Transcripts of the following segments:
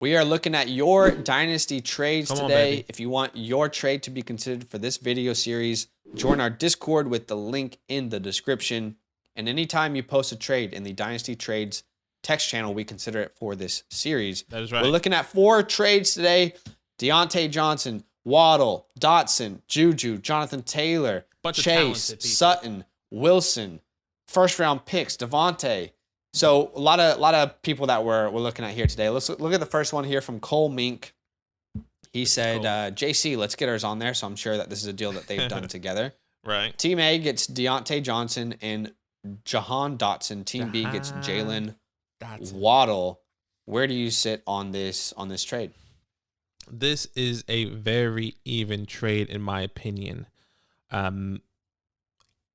We are looking at your dynasty trades Come on, today. baby. If you want your trade to be considered for this video series, join our Discord with the link in the description. And anytime you post a trade in the Dynasty Trades text channel, we consider it for this series. That is right. We're looking at 4 trades today. Deontay Johnson, Waddle, Dotson, Juju, Jonathan Taylor, Bunch of Chase, talented people. Sutton, Wilson, first round picks, Devontae. So a lot of people that we're looking at here today. Let's look at the first one here from Cole Mink. He said, JC, let's get ours on there. So I'm sure that this is a deal that they've done together. Right. Team A gets Deontay Johnson and Jahan Dotson. Team B gets Jalen Waddle. Where do you sit on this trade? This is a very even trade in my opinion.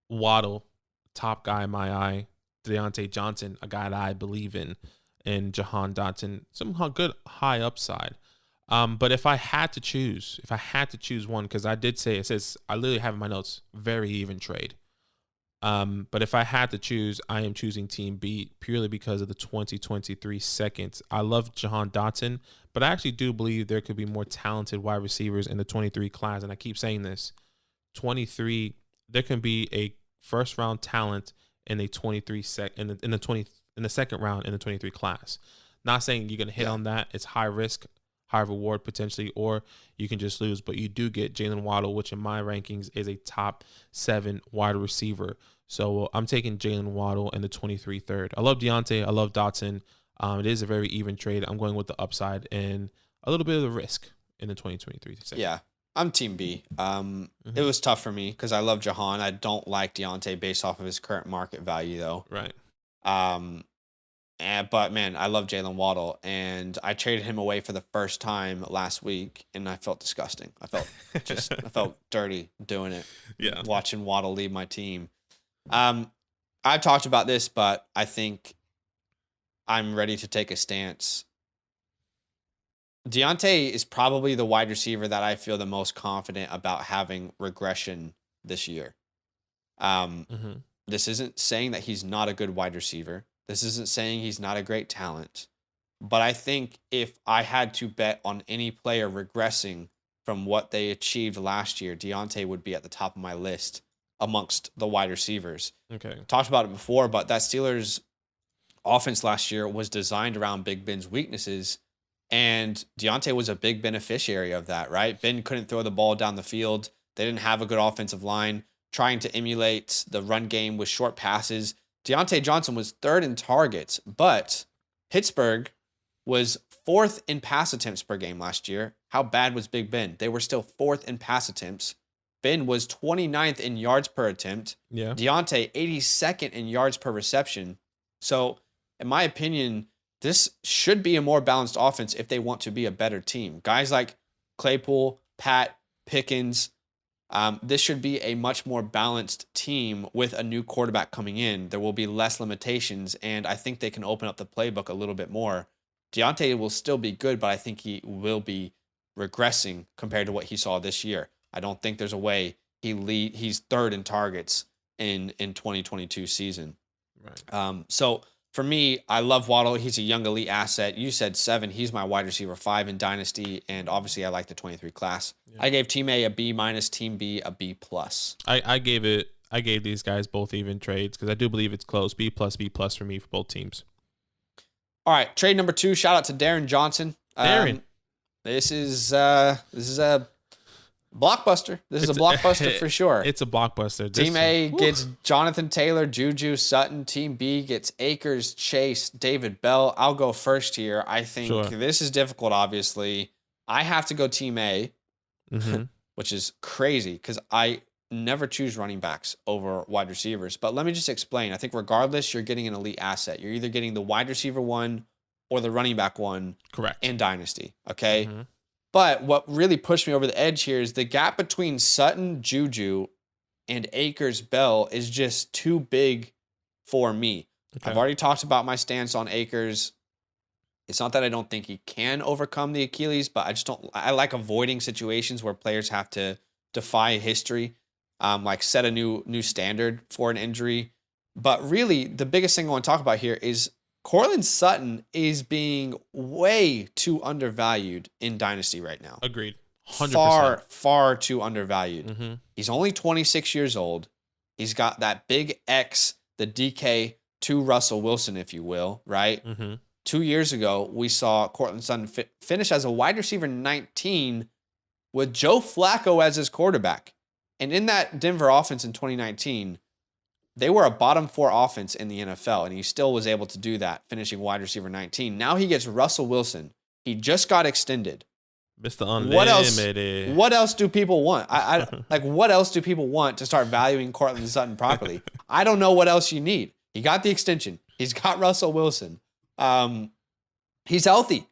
Waddle, top guy in my eye. Deontay Johnson, a guy that I believe in, and Jahan Dotson, some good high upside. But if I had to choose one, because I did say it says I literally have in my notes very even trade. But if I had to choose, I am choosing Team B purely because of the 2023 seconds. I love Jahan Dotson, but I actually do believe there could be more talented wide receivers in the 23 class. And I keep saying this, 23, there can be a first round talent in a 23 in the second round in the 23 class. Not saying you're gonna hit on that. It's high risk, high reward potentially, or you can just lose. But you do get Jalen Waddle, which in my rankings is a top 7 wide receiver. So I'm taking Jalen Waddle in the 23 third. I love Deontay. I love Dotson. It is a very even trade. I'm going with the upside and a little bit of the risk in the 2023 second. Yeah. I'm Team B. It was tough for me because I love Jahan. I don't like Deontay based off of his current market value, though. Right. But, man, I love Jalen Waddle, and I traded him away for the first time last week, and I felt disgusting. I felt dirty doing it. Yeah. Watching Waddle leave my team. I've talked about this, but I think I'm ready to take a stance. Deontay is probably the wide receiver that I feel the most confident about having regression this year. This isn't saying that he's not a good wide receiver. This isn't saying he's not a great talent. But I think if I had to bet on any player regressing from what they achieved last year, Deontay would be at the top of my list amongst the wide receivers. Okay. Talked about it before, but that Steelers offense last year was designed around Big Ben's weaknesses. And Deontay was a big beneficiary of that, right? Ben couldn't throw the ball down the field. They didn't have a good offensive line. Trying to emulate the run game with short passes. Deontay Johnson was 3rd in targets, but Pittsburgh was 4th in pass attempts per game last year. How bad was Big Ben? They were still 4th in pass attempts. Ben was 29th in yards per attempt. Yeah. Deontay, 82nd in yards per reception. So, in my opinion, this should be a more balanced offense if they want to be a better team. Guys like Claypool, Pat, Pickens, this should be a much more balanced team with a new quarterback coming in. There will be less limitations, and I think they can open up the playbook a little bit more. Deontay will still be good, but I think he will be regressing compared to what he saw this year. I don't think there's a way he's 3rd in targets in 2022 season. Right. So for me, I love Waddle. He's a young elite asset. You said 7. He's my wide receiver 5 in Dynasty, and obviously I like the 23 class. Yeah. I gave Team A a B-, Team B a B+. I gave these guys both even trades because I do believe it's close. B+ for me for both teams. All right, trade number 2. Shout out to Darren Johnson. Darren, this is a blockbuster. This is a blockbuster for sure. It's a blockbuster. Team A gets Jonathan Taylor, Juju, Sutton. Team B gets Akers, Chase, David Bell. I'll go first here. I think this is difficult, obviously. I have to go Team A, which is crazy because I never choose running backs over wide receivers. But let me just explain. I think regardless, you're getting an elite asset. You're either getting the wide receiver 1 or the running back 1. Correct. In Dynasty, okay? But what really pushed me over the edge here is the gap between Sutton, Juju, and Akers Bell is just too big for me. Okay. I've already talked about my stance on Akers. It's not that I don't think he can overcome the Achilles, but I like avoiding situations where players have to defy history, like set a new standard for an injury. But really, the biggest thing I want to talk about here is Cortland Sutton is being way too undervalued in Dynasty right now. Agreed. 100%. Far too undervalued. Mm-hmm. He's only 26 years old. He's got that big X, the DK to Russell Wilson, if you will, right? Mm-hmm. 2 years ago, we saw Cortland Sutton finish as a wide receiver 19 with Joe Flacco as his quarterback. And in that Denver offense in 2019, they were a bottom 4 offense in the NFL, and he still was able to do that, finishing wide receiver 19. Now he gets Russell Wilson. He just got extended. Mr. Unlimited. What else do people want? I like, what else do people want to start valuing Cortland Sutton properly? I don't know what else you need. He got the extension. He's got Russell Wilson. He's healthy.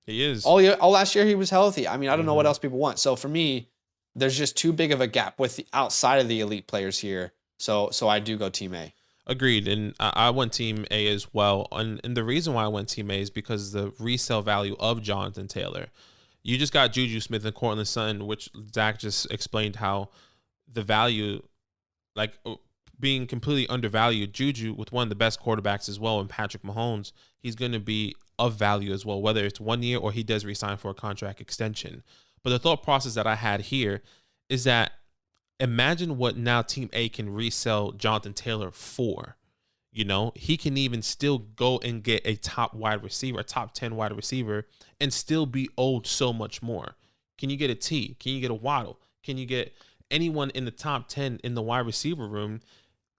He is. All last year he was healthy. I mean, I don't know what else people want. So for me, there's just too big of a gap with the outside of the elite players here. So I do go Team A. Agreed. And I went Team A as well. And the reason why I went Team A is because the resale value of Jonathan Taylor. You just got Juju Smith and Cortland Sutton, which Zach just explained how the value, like being completely undervalued. Juju, with one of the best quarterbacks as well, and Patrick Mahomes, he's going to be of value as well, whether it's 1 year or he does resign for a contract extension. But the thought process that I had here is that imagine what now Team A can resell Jonathan Taylor for. You know, he can even still go and get a top wide receiver, a top 10 wide receiver, and still be owed so much more. Can you get a T? Can you get a Waddle? Can you get anyone in the top 10 in the wide receiver room,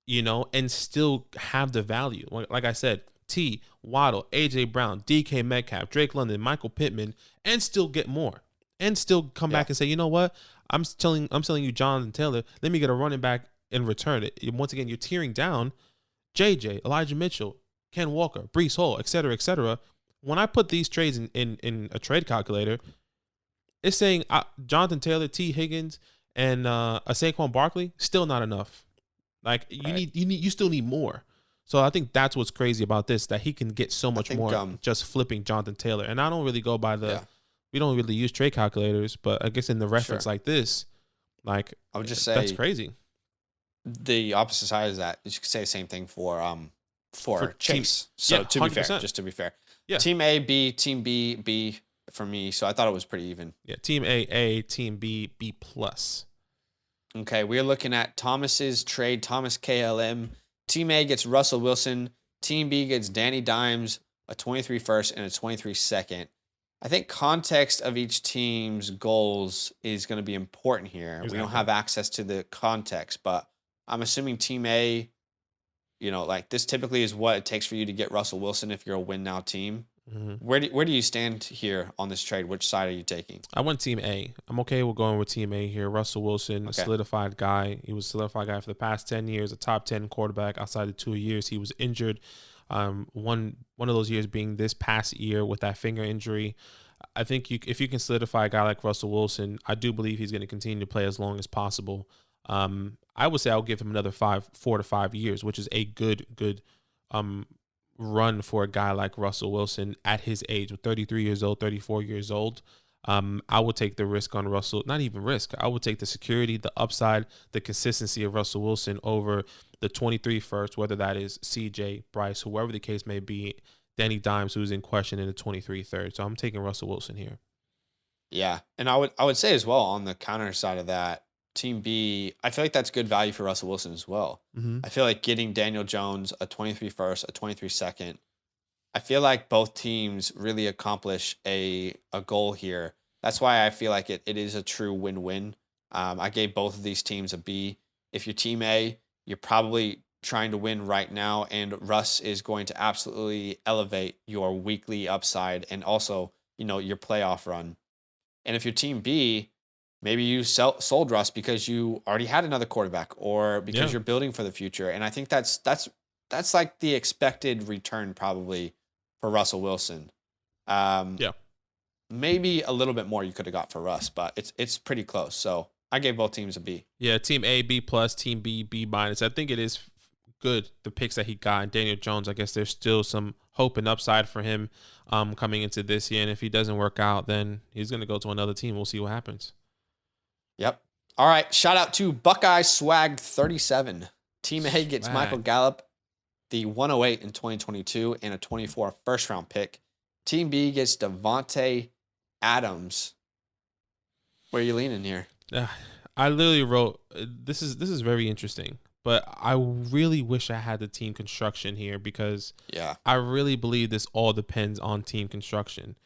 you know, and still have the value? Like I said, T, Waddle, AJ Brown, DK Metcalf, Drake London, Michael Pittman, and still get more. And still come back and say, you know what? I'm selling you Jonathan Taylor. Let me get a running back in return. Once again, you're tearing down JJ, Elijah Mitchell, Ken Walker, Breece Hall, et cetera, et cetera. When I put these trades in a trade calculator, it's saying Jonathan Taylor, T. Higgins, and a Saquon Barkley, still not enough. Like you still need more. So I think that's what's crazy about this, that he can get so much more just flipping Jonathan Taylor. And I don't really go by we don't really use trade calculators, but I guess in the reference like this, like I would just say that's crazy. The opposite side is that you could say the same thing for Chase. To be fair, just to be fair, Team A, B, Team B, B for me. So I thought it was pretty even. Yeah, Team A, Team B, B plus. Okay, we're looking at Thomas's trade. Thomas KLM. Team A gets Russell Wilson. Team B gets Danny Dimes, a 23 first and a 23 second. I think context of each team's goals is going to be important here. Exactly. We don't have access to the context, but I'm assuming Team A, you know, like this typically is what it takes for you to get Russell Wilson if you're a win now team. Mm-hmm. Where do you stand here on this trade? Which side are you taking? I went Team A. I'm okay with going with Team A here. Russell Wilson, a solidified guy. He was a solidified guy for the past 10 years, a top 10 quarterback outside of 2 years. He was injured. One of those years being this past year with that finger injury. I think if you can solidify a guy like Russell Wilson, I do believe he's going to continue to play as long as possible. I would say I'll give him another 4 to 5 years, which is a good run for a guy like Russell Wilson at his age, with 33 years old, 34 years old. I would take the risk on Russell, not even risk. I would take the security, the upside, the consistency of Russell Wilson over the 23 first, whether that is CJ, Bryce, whoever the case may be, Danny Dimes, who's in question in the 23 third. So I'm taking Russell Wilson here. Yeah, and I would say as well on the counter side of that, Team B, I feel like that's good value for Russell Wilson as well. Mm-hmm. I feel like getting Daniel Jones, a 23 first, a 23 second, I feel like both teams really accomplish a goal here. That's why I feel like it is a true win-win. I gave both of these teams a B. If you're Team A, you're probably trying to win right now, and Russ is going to absolutely elevate your weekly upside and also, you know, your playoff run. And if you're Team B, maybe you sold Russ because you already had another quarterback, or because you're building for the future. And I think that's like the expected return probably for Russell Wilson. Maybe a little bit more you could have got for Russ, but it's pretty close. So I gave both teams a B. Yeah, Team A, B plus, Team B, B minus. I think it is good, the picks that he got. And Daniel Jones, I guess there's still some hope and upside for him coming into this year. And if he doesn't work out, then he's going to go to another team. We'll see what happens. Yep. All right. Shout out to Buckeye Swag 37. Team A gets Michael Gallup, the 108 in 2022 and a 24 first round pick. Team B gets Davante Adams. Where are you leaning here? I literally wrote this is very interesting, but I really wish I had the team construction here because I really believe this all depends on team construction.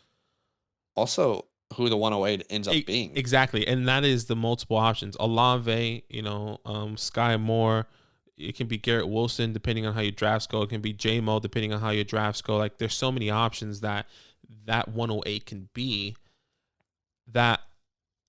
Also, who the 108 ends up being. Exactly, and that is the multiple options. Olave, Sky Moore. It can be Garrett Wilson, depending on how your drafts go. It can be J-Mo, depending on how your drafts go. Like, there's so many options that 108 can be that,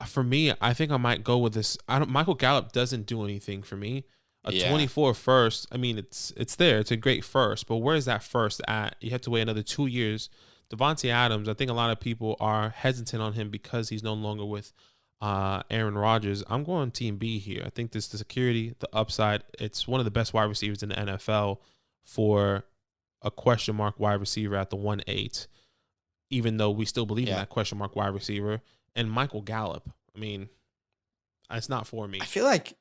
for me, I think I might go with this. Michael Gallup doesn't do anything for me. 24 first, I mean, it's there. It's a great first, but where is that first at? You have to wait another 2 years. Davante Adams, I think a lot of people are hesitant on him because he's no longer with Aaron Rodgers. I'm going Team B here. I think the security, the upside, it's one of the best wide receivers in the NFL for a question mark wide receiver at the 1-8, even though we still believe in that question mark wide receiver. And Michael Gallup, I mean, it's not for me. I feel like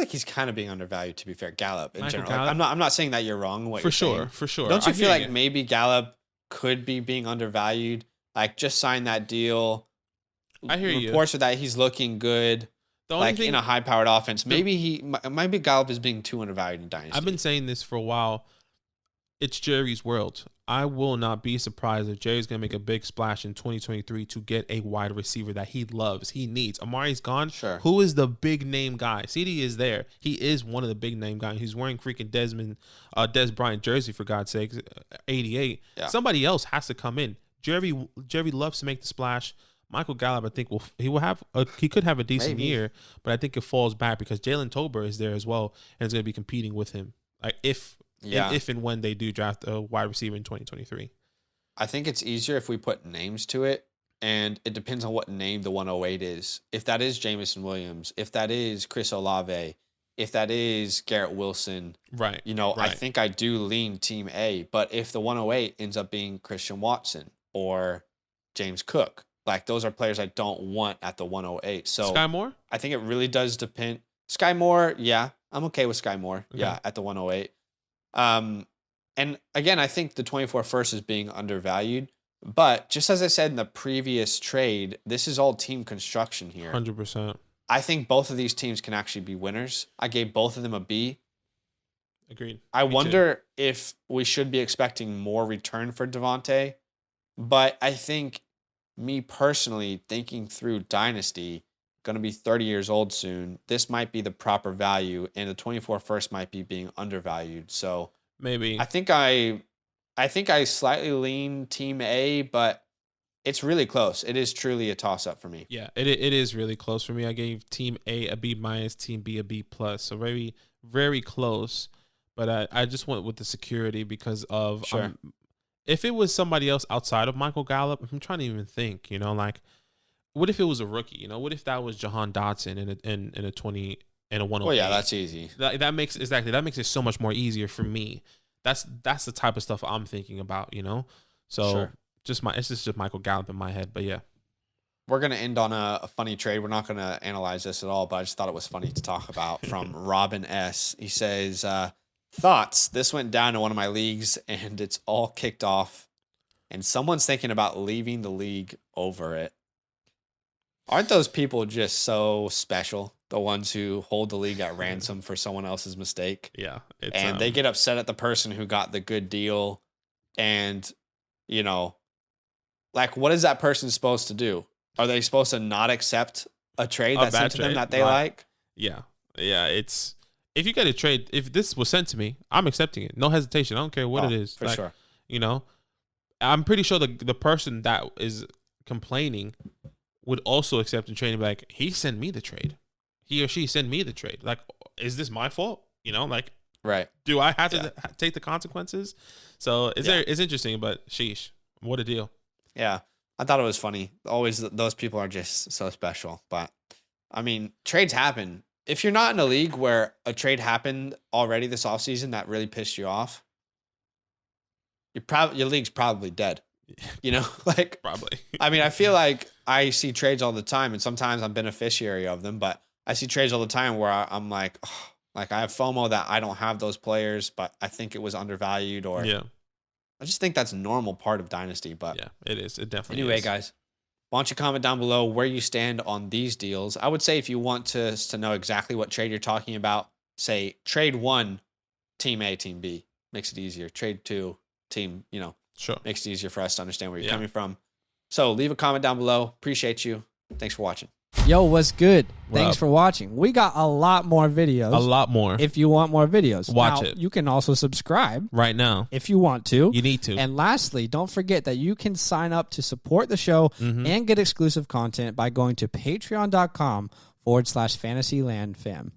he's kind of being undervalued, to be fair. Gallup in general. Like, I'm not saying that you're wrong. For sure. Don't you feel like maybe Gallup could be being undervalued? Like, just sign that deal. I hear you. Reports are that he's looking good, in a high-powered offense. Maybe Gallup is being too undervalued in Dynasty. I've been saying this for a while. It's Jerry's world. I will not be surprised if Jerry's going to make a big splash in 2023 to get a wide receiver that he loves, he needs. Amari's gone. Sure. Who is the big-name guy? CD is there. He is one of the big-name guys. He's wearing freaking Dez Bryant jersey, for God's sake, 88. Yeah. Somebody else has to come in. Jerry loves to make the splash. Michael Gallup, I think he could have a decent year, but I think it falls back because Jalen Tolbert is there as well and is going to be competing with him. Like if and when they do draft a wide receiver in 2023. I think it's easier if we put names to it, and it depends on what name the 108 is. If that is Jameson Williams, if that is Chris Olave, if that is Garrett Wilson, right? I think I do lean Team A. But if the 108 ends up being Christian Watson or James Cook, like, those are players I don't want at the 108. So Sky Moore? I think it really does depend. Sky Moore, yeah. I'm okay with Sky Moore. Okay. Yeah, at the 108. And again, I think the 24 first is being undervalued. But just as I said in the previous trade, this is all team construction here. 100%. I think both of these teams can actually be winners. I gave both of them a B. Agreed. I wonder if we should be expecting more return for Davante. But I think, me personally, thinking through Dynasty, going to be 30 years old soon, this might be the proper value, and the 24 first might be being undervalued. So maybe I think I slightly lean Team A, but it's really close. It is truly a toss-up for me. Yeah, it is really close for me. I gave Team A a B-, Team B a B+. So very, very close. But I just went with the security because of sure. If it was somebody else outside of Michael Gallup, I'm trying to even think, like, what if it was a rookie? What if that was Jahan Dotson in a 20 and a 108? Well, yeah, that's easy. That makes it so much more easier for me. That's the type of stuff I'm thinking about, So sure. It's just Michael Gallup in my head, but yeah. We're gonna end on a funny trade. We're not gonna analyze this at all, but I just thought it was funny to talk about. From Robin S. He says, thoughts. This went down in one of my leagues and it's all kicked off, and someone's thinking about leaving the league over it. Aren't those people just so special? The ones who hold the league at ransom for someone else's mistake. Yeah. And they get upset at the person who got the good deal. And, like, what is that person supposed to do? Are they supposed to not accept a trade that's sent to them that they like? Yeah. Yeah. If you get a trade, if this was sent to me, I'm accepting it. No hesitation. I don't care what it is. For sure. I'm pretty sure the person that is complaining would also accept the trade and be like, he sent me the trade. He or she sent me the trade. Like, is this my fault? Right. Do I have to take the consequences? So it's interesting, but sheesh, what a deal. Yeah. I thought it was funny. Always, those people are just so special. But I mean, trades happen. If you're not in a league where a trade happened already this offseason that really pissed you off, your league's probably dead. Probably. I mean, I feel like I see trades all the time, and sometimes I'm beneficiary of them, but I see trades all the time where I'm like, Like I have FOMO that I don't have those players, but I think it was undervalued, or I just think that's a normal part of Dynasty. But yeah, it is. It definitely anyway, is. guys, why don't you comment down below where you stand on these deals? I would say if you want to know exactly what trade you're talking about, say trade 1, team A, team B. Makes it easier. Trade 2, team, Sure. makes it easier for us to understand where you're coming from. So leave a comment down below. Appreciate you. Thanks for watching. Yo, what's good? Thanks for watching. We got a lot more videos. A lot more. If you want more videos, watch now, it. You can also subscribe right now if you want to. You need to. And lastly, don't forget that you can sign up to support the show and get exclusive content by going to patreon.com/FantasyLandFam.